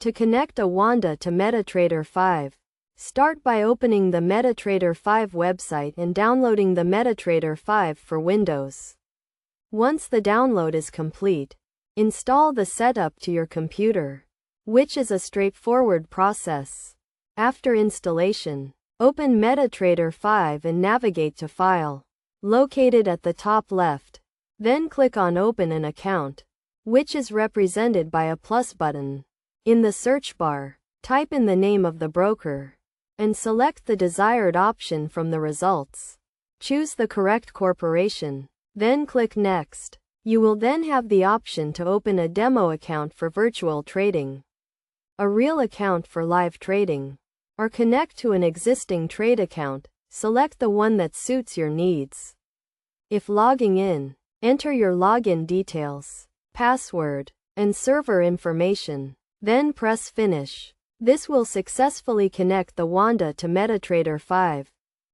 To connect Oanda to MetaTrader 5, start by opening the MetaTrader 5 website and downloading the MetaTrader 5 for Windows. Once the download is complete, install the setup to your computer, which is a straightforward process. After installation, open MetaTrader 5 and navigate to File, located at the top left. Then click on Open an Account, which is represented by a plus button. In the search bar, type in the name of the broker, and select the desired option from the results. Choose the correct corporation, then click Next. You will then have the option to open a demo account for virtual trading, a real account for live trading, or connect to an existing trade account. Select the one that suits your needs. If logging in, enter your login details, password, and server information. Then press Finish. This will successfully connect the Oanda to MetaTrader 5.